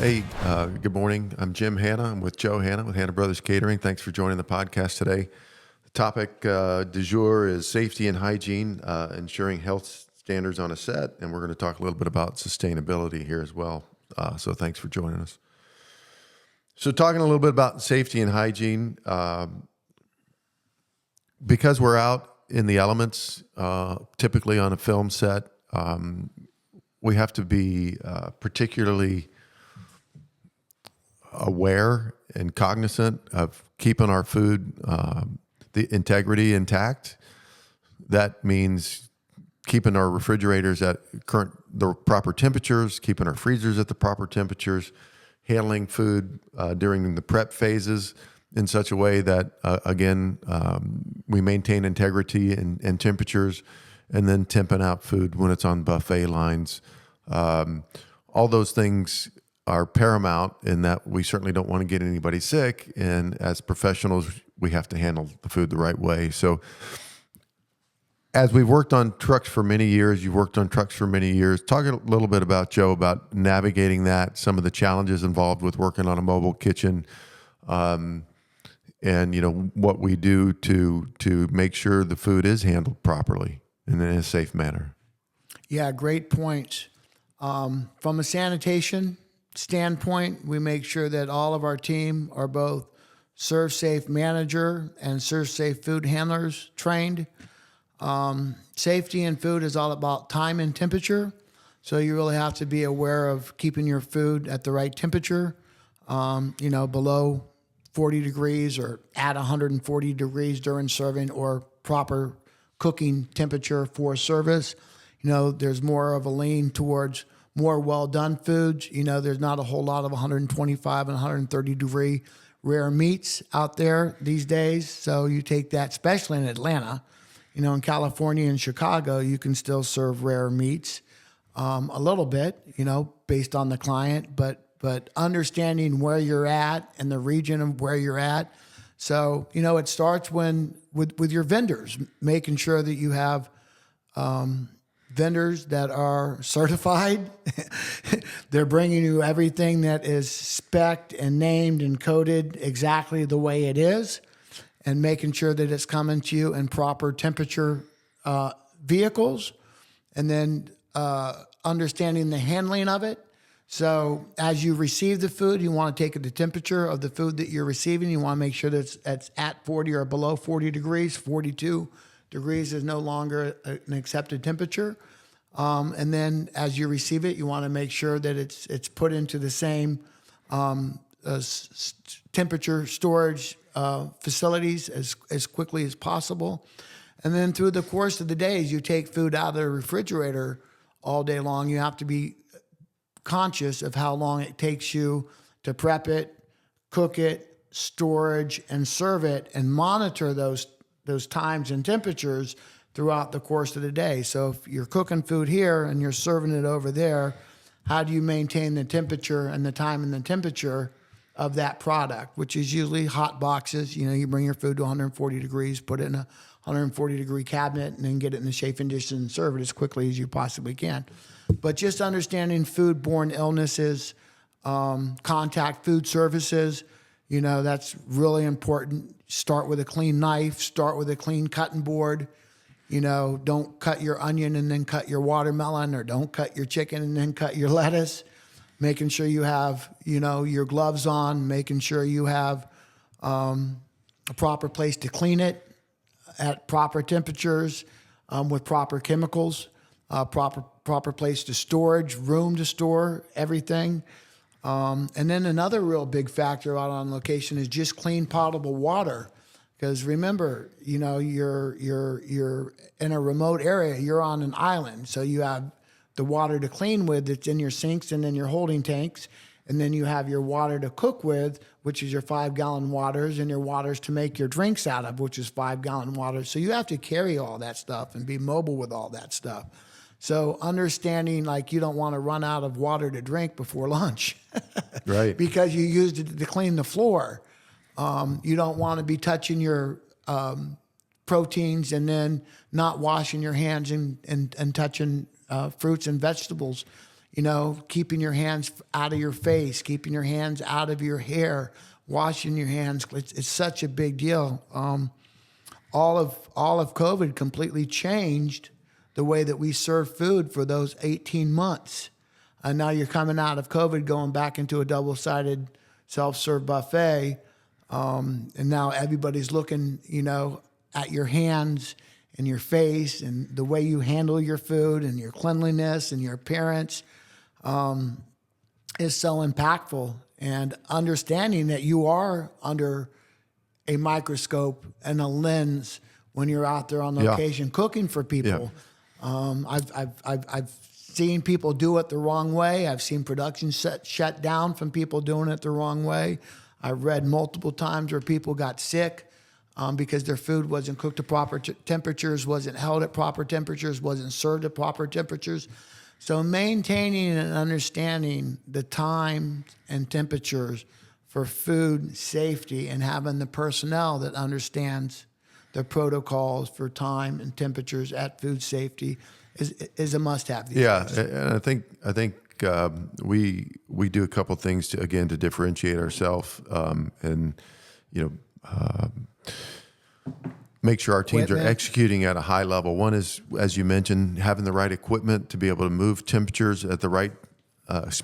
Hey, good morning. I'm Jim Hanna. I'm with Joe Hanna with Hanna Brothers Catering. Thanks for joining the podcast today. The topic du jour is safety and hygiene, ensuring health standards on a set, and we're going to talk a little bit about sustainability here as well. So thanks for joining us. So talking a little bit about safety and hygiene, because we're out in the elements, typically on a film set, we have to be particularly aware and cognizant of keeping our food, the integrity intact. That means keeping our refrigerators at the proper temperatures, keeping our freezers at the proper temperatures, handling food during the prep phases in such a way that, we maintain integrity and temperatures, and then temping out food when it's on buffet lines. All those things are paramount in that we certainly don't want to get anybody sick. And as professionals, we have to handle the food the right way. So as we've worked on trucks for many years, you've worked on trucks for many years, talk a little bit about, Joe, about navigating that, some of the challenges involved with working on a mobile kitchen, and what we do to make sure the food is handled properly and in a safe manner. Yeah, great points. From a sanitation standpoint, we make sure that all of our team are both serve-safe manager and serve-safe food handlers trained. Safety in food is all about time and temperature. So you really have to be aware of keeping your food at the right temperature, below 40 degrees or at 140 degrees during serving, or proper cooking temperature for service. There's more of a lean towards more well-done foods. There's not a whole lot of 125 and 130 degree rare meats out there these days. So you take that, especially in Atlanta. In California and Chicago, you can still serve rare meats a little bit, based on the client, but understanding where you're at and the region of where you're at. So, it starts with your vendors, making sure that you have vendors that are certified. They're bringing you everything that is spec'd and named and coded exactly the way it is, and making sure that it's coming to you in proper temperature vehicles, and then understanding the handling of it. So as you receive the food, you want to take the temperature of the food that you're receiving. You want to make sure that it's at 40 or below 40 degrees. 42 degrees is no longer an accepted temperature. And then as you receive it, you want to make sure that it's put into the same temperature storage facilities as quickly as possible. And then through the course of the days, you take food out of the refrigerator all day long. You have to be conscious of how long it takes you to prep it, cook it, storage, and serve it, and monitor those times and temperatures throughout the course of the day. So if you're cooking food here and you're serving it over there, how do you maintain the temperature and the time and the temperature of that product, which is usually hot boxes? You bring your food to 140 degrees, put it in a 140 degree cabinet, and then get it in the chafing dish and serve it as quickly as you possibly can. But just understanding foodborne illnesses, contact food services, that's really important. Start with a clean knife, start with a clean cutting board. Don't cut your onion and then cut your watermelon, or don't cut your chicken and then cut your lettuce. Making sure you have, your gloves on, making sure you have a proper place to clean it at proper temperatures, with proper chemicals, proper place to storage, room to store everything. And then another real big factor out on location is just clean potable water. Because remember, you're in a remote area, you're on an island, so you have the water to clean with that's in your sinks and in your holding tanks, and then you have your water to cook with, which is your 5-gallon waters, and your waters to make your drinks out of, which is 5-gallon waters. So you have to carry all that stuff and be mobile with all that stuff. So understanding, you don't want to run out of water to drink before lunch, Right? because you used it to clean the floor. You don't want to be touching your proteins and then not washing your hands and touching fruits and vegetables. keeping your hands out of your face, keeping your hands out of your hair, washing your hands. It's such a big deal. All of COVID completely changed the way that we serve food for those 18 months. And now you're coming out of COVID, going back into a double-sided self-serve buffet. And now everybody's looking, at your hands and your face and the way you handle your food and your cleanliness and your appearance is so impactful. And understanding that you are under a microscope and a lens when you're out there on location cooking for people. I've seen people do it the wrong way. I've seen production shut down from people doing it the wrong way. I've read multiple times where people got sick because their food wasn't cooked to proper temperatures, wasn't held at proper temperatures, wasn't served at proper temperatures. So maintaining and understanding the time and temperatures for food safety and having the personnel that understands the protocols for time and temperatures at food safety is a must-have. Days. And I think we do a couple things to differentiate ourselves and make sure our teams are executing at a high level. One is, as you mentioned, having the right equipment to be able to move temperatures at the right,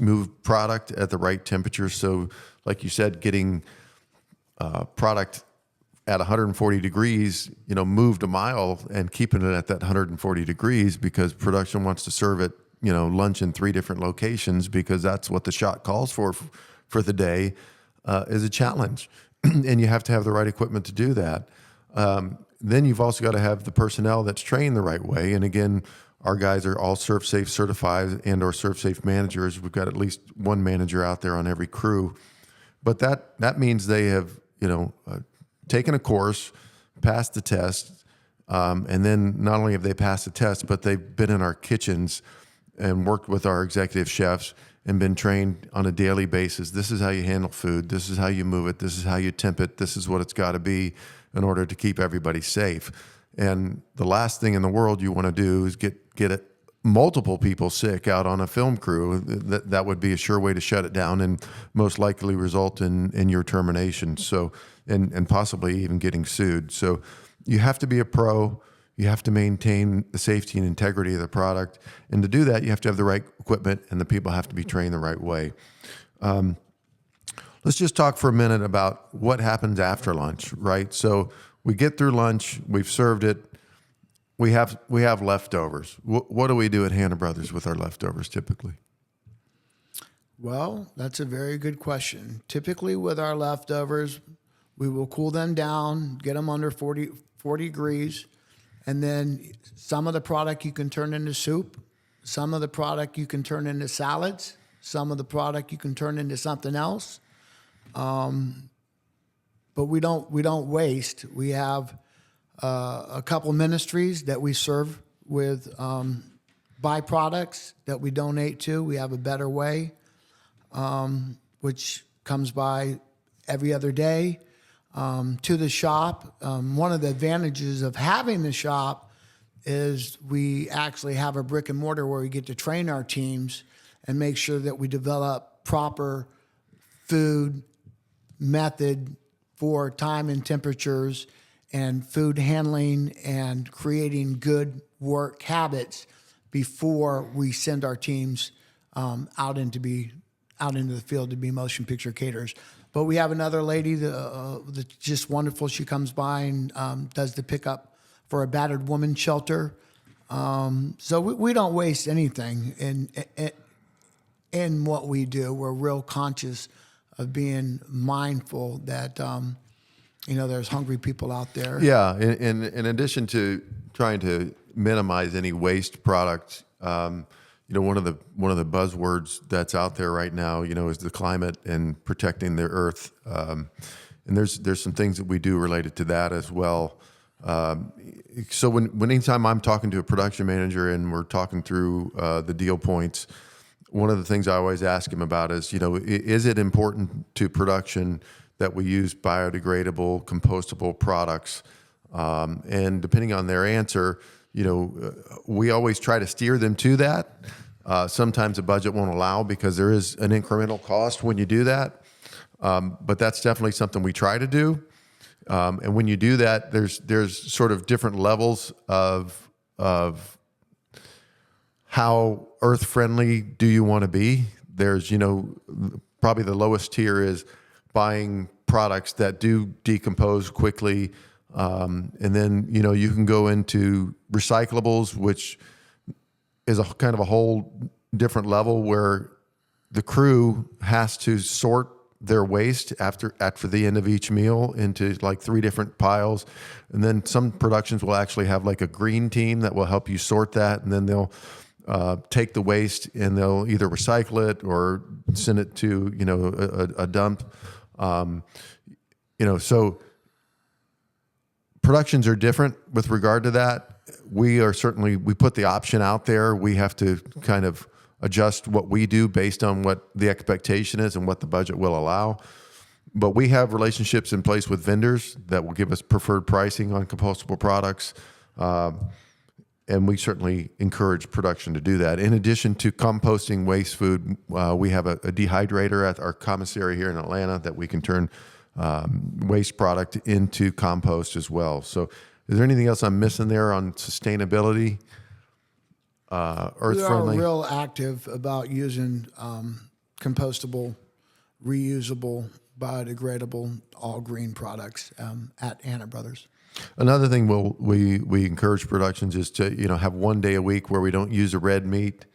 move product at the right temperature. So, like you said, getting product at 140 degrees, moved a mile and keeping it at that 140 degrees because production wants to serve it, lunch in 3 different locations because that's what the shot calls for the day, is a challenge. And you have to have the right equipment to do that. Then you've also got to have the personnel that's trained the right way. And again, our guys are all ServSafe certified and or ServSafe managers. We've got at least one manager out there on every crew. But that means they have, taken a course, passed the test, and then not only have they passed the test, but they've been in our kitchens and worked with our executive chefs and been trained on a daily basis. This is how you handle food. This is how you move it. This is how you temp it. This is what it's got to be in order to keep everybody safe. And the last thing in the world you want to do is get multiple people sick out on a film crew. That would be a sure way to shut it down and most likely result in your termination. So, and possibly even getting sued. So you have to be a pro. You have to maintain the safety and integrity of the product. And to do that, you have to have the right equipment and the people have to be trained the right way. Let's just talk for a minute about what happens after lunch, right? So we get through lunch, we've served it, we have leftovers. What do we do at Hanna Brothers with our leftovers typically? Well, that's a very good question. Typically with our leftovers, we will cool them down, get them under 40 degrees, and then some of the product you can turn into soup, some of the product you can turn into salads, some of the product you can turn into something else. But we don't waste. We have a couple ministries that we serve with byproducts that we donate to. We have a Better Way, which comes by every other day to the shop. One of the advantages of having the shop is we actually have a brick and mortar where we get to train our teams and make sure that we develop proper food method for time and temperatures and food handling and creating good work habits before we send our teams out into the field to be motion picture caterers. But we have another lady that's just wonderful. She comes by and does the pickup for a battered woman shelter. So we don't waste anything in what we do. We're real conscious of being mindful that there's hungry people out there. Yeah, in addition to trying to minimize any waste product, one of the buzzwords that's out there right now, is the climate and protecting the earth. And there's some things that we do related to that as well. So when anytime I'm talking to a production manager and we're talking through the deal points, one of the things I always ask him about is, is it important to production that we use biodegradable, compostable products? And depending on their answer, we always try to steer them to that. Sometimes the budget won't allow because there is an incremental cost when you do that. But that's definitely something we try to do. And when you do that, there's sort of different levels of how earth friendly do you want to be. There's, probably the lowest tier is buying products that do decompose quickly. And then, you can go into recyclables, which is a kind of a whole different level where the crew has to sort their waste after the end of each meal into like 3 different piles. And then some productions will actually have like a green team that will help you sort that. And then they'll take the waste and they'll either recycle it or send it to, a dump. So productions are different with regard to that. We put the option out there. We have to kind of adjust what we do based on what the expectation is and what the budget will allow. But we have relationships in place with vendors that will give us preferred pricing on compostable products. And we certainly encourage production to do that. In addition to composting waste food, we have a dehydrator at our commissary here in Atlanta that we can turn waste product into compost as well. So is there anything else I'm missing there on sustainability? Earth friendly? We are real active about using compostable, reusable, biodegradable, all green products at Hanna Brothers. Another thing we encourage productions is to have 1 day a week where we don't use a red meat.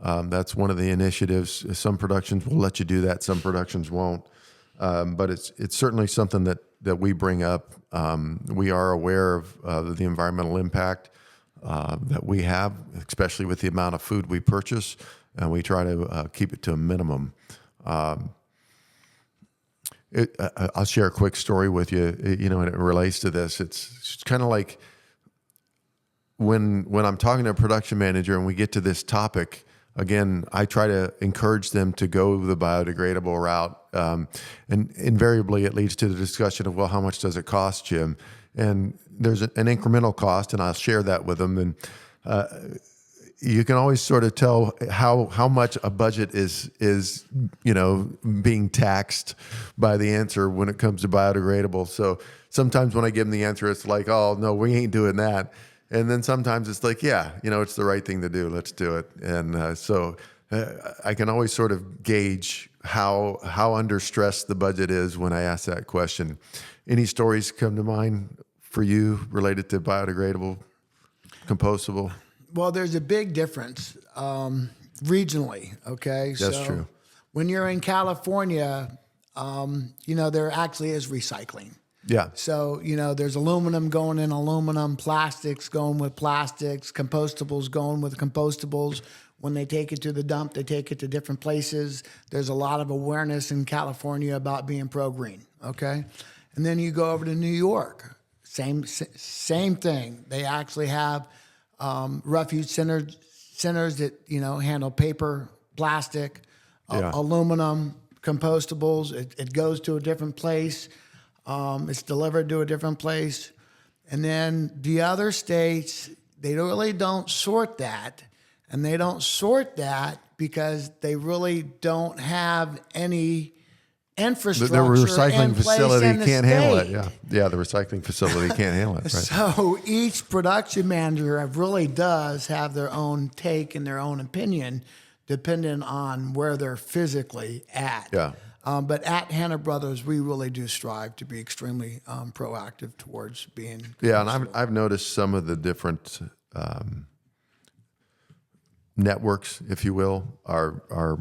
That's one of the initiatives. Some productions will let you do that. Some productions won't. But it's certainly something that we bring up. We are aware of the environmental impact that we have, especially with the amount of food we purchase, and we try to keep it to a minimum. I'll share a quick story with you, and it relates to this. It's kind of like when I'm talking to a production manager and we get to this topic, again, I try to encourage them to go the biodegradable route. And invariably it leads to the discussion of, well, how much does it cost, Jim? And there's an incremental cost, and I'll share that with them. And you can always sort of tell how much a budget is being taxed by the answer when it comes to biodegradable. So sometimes when I give them the answer, it's like, oh, no, we ain't doing that. And then sometimes it's like, yeah, it's the right thing to do. Let's do it. And so I can always sort of gauge how under stress the budget is when I ask that question. Any stories come to mind for you related to biodegradable, compostable? Well, there's a big difference regionally, okay? That's true. When you're in California, there actually is recycling. Yeah. So, there's aluminum going in aluminum, plastics going with plastics, compostables going with compostables. When they take it to the dump, they take it to different places. There's a lot of awareness in California about being pro-green, okay? And then you go over to New York, same thing. They actually have refuge centers that, handle paper, plastic, aluminum, compostables. It goes to a different place. It's delivered to a different place. And then the other states, they really don't sort that. And they don't sort that because they really don't have any infrastructure. The recycling facility can't handle it. Yeah. Yeah, the recycling facility can't handle it. Right. So each production manager really does have their own take and their own opinion, depending on where they're physically at. Yeah. But at Hanna Brothers, we really do strive to be extremely proactive towards being. Yeah, and I've noticed some of the different networks, if you will, are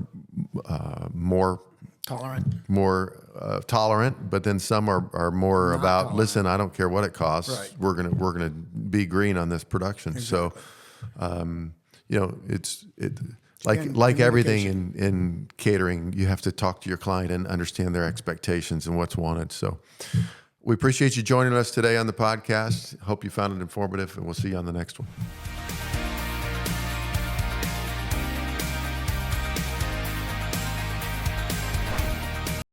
more tolerant, but then some are more about tolerant. Listen, I don't care what it costs. Right. We're gonna be green on this production. Exactly. So, it's like everything in catering, you have to talk to your client and understand their expectations and what's wanted. So we appreciate you joining us today on the podcast. Hope you found it informative, and we'll see you on the next one.